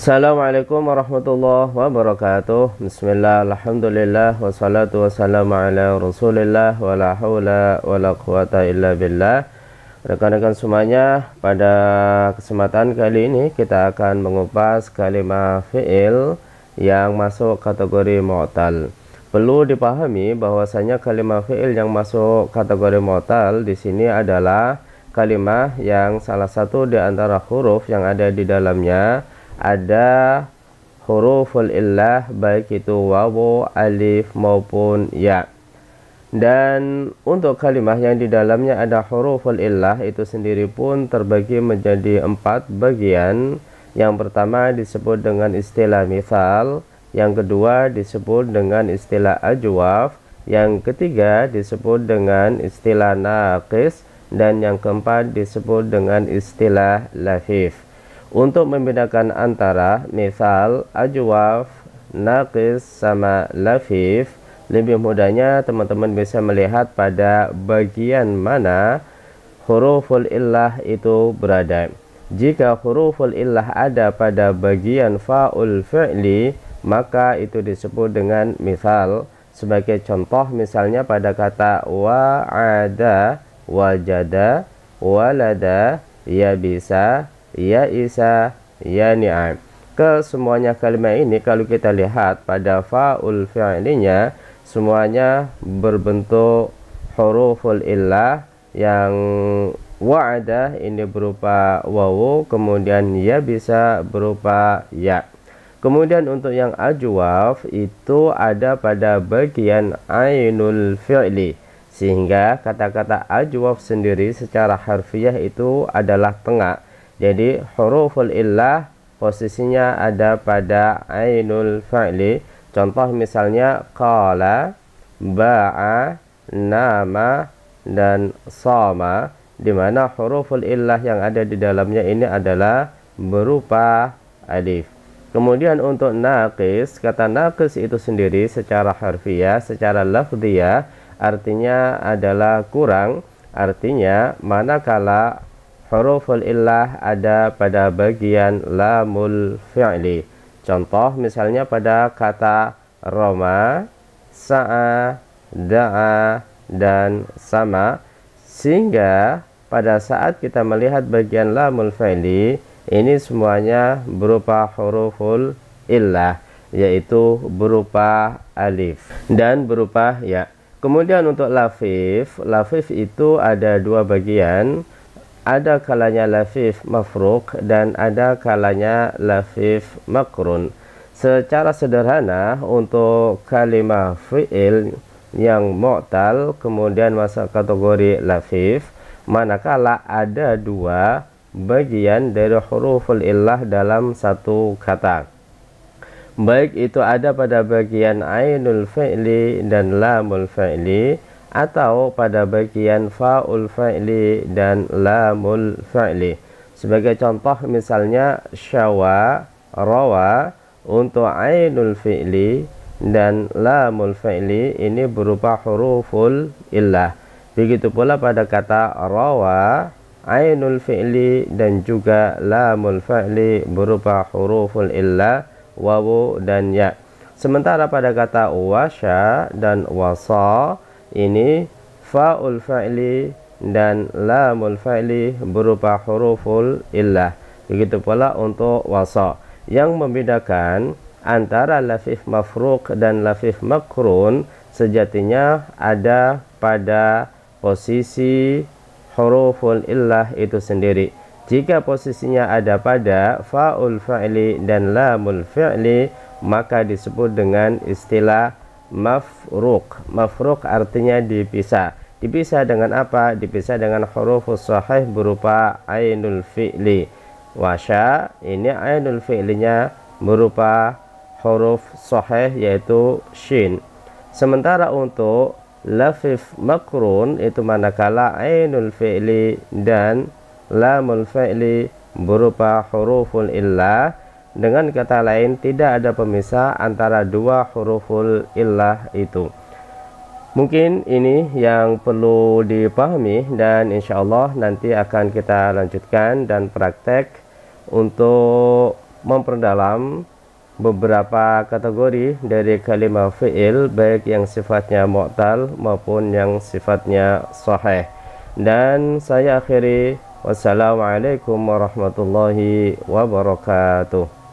Assalamualaikum warahmatullahi wabarakatuh. Bismillah, alhamdulillah, wassalatu wassalamu ala rasulillah, wa la hawla wa la quwata illa billah. Rekan-rekan semuanya, pada kesempatan kali ini kita akan mengupas kalimat fi'il yang masuk kategori mu'tal. Perlu dipahami bahwasanya kalimat fi'il yang masuk kategori mu'tal di sini adalah kalimat yang salah satu di antara huruf yang ada di dalamnya ada huruful illah, baik itu wawu, alif maupun ya. Dan untuk kalimat yang di dalamnya ada huruful illah itu sendiri pun terbagi menjadi 4 bagian. Yang pertama disebut dengan istilah mithal, yang kedua disebut dengan istilah ajwaf, yang ketiga disebut dengan istilah naqis, dan yang keempat disebut dengan istilah lafif. Untuk membedakan antara misal, ajwaf, naqis sama lafif, lebih mudahnya teman-teman bisa melihat pada bagian mana huruful illah itu berada. Jika huruful illah ada pada bagian fa'ul fi'li, maka itu disebut dengan misal. Sebagai contoh misalnya pada kata wa'ada, wajada, walada, ya bisa, ya isa, ya ni'am. Kesemuanya kalimat ini kalau kita lihat pada fa'ul fi'linya semuanya berbentuk huruful illah. Yang wa'ada ini berupa wawu, kemudian ya bisa berupa ya. Kemudian untuk yang ajwaf itu ada pada bagian ainul fi'li, sehingga kata-kata ajwaf sendiri secara harfiah itu adalah tengah. Jadi huruful illah posisinya ada pada ainul fi'li. Contoh misalnya qala, ba'a, nama, dan sama, di mana huruful illah yang ada di dalamnya ini adalah berupa alif. Kemudian untuk naqis, kata naqis itu sendiri secara harfiah, secara lafdhiyah artinya adalah kurang. Artinya manakala huruful illah ada pada bagian lamul fi'li. Contoh misalnya pada kata roma, sa'a, da'a, dan sama, sehingga pada saat kita melihat bagian lamul fi'li ini semuanya berupa huruful illah, yaitu berupa alif dan berupa ya. Kemudian untuk lafif, lafif itu ada dua bagian. Ada kalanya lafif mafruk dan ada kalanya lafif makrun. Secara sederhana untuk kalimat fi'il yang mu'tal kemudian masuk kategori lafif manakala ada dua bagian dari huruful illah dalam satu kata, baik itu ada pada bagian ainul fi'li dan lamul fi'li, atau pada bagian fa'ul fi'li dan lamul fi'li. Sebagai contoh misalnya syawa, rawa, untuk ainul fi'li dan lamul fi'li ini berupa huruful illah. Begitu pula pada kata rawa, ainul fi'li dan juga lamul fi'li berupa huruful illah, wawu dan ya. Sementara pada kata wasya dan wasa ini fa'ul fi'li dan lamul fi'li berupa huruful illah. Begitu pula untuk wasa. Yang membedakan antara lafif mafruk dan lafif makrun sejatinya ada pada posisi huruful illah itu sendiri. Jika posisinya ada pada fa'ul fi'li dan lamul fi'li, maka disebut dengan istilah mafruq. Mafruq artinya dipisah. Dipisah dengan apa? Dipisah dengan hurufus sahih berupa ainul fi'li. Wasya ini ainul fi'linya berupa huruf sahih yaitu shin. Sementara untuk lafif makrun itu manakala ainul fi'li dan lamul fi'li berupa huruful illah. Dengan kata lain tidak ada pemisah antara dua huruful illah itu. Mungkin ini yang perlu dipahami dan insya Allah nanti akan kita lanjutkan dan praktek untuk memperdalam beberapa kategori dari kalimat fi'il, baik yang sifatnya mu'tal maupun yang sifatnya sahih. Dan saya akhiri, wassalamualaikum warahmatullahi wabarakatuh.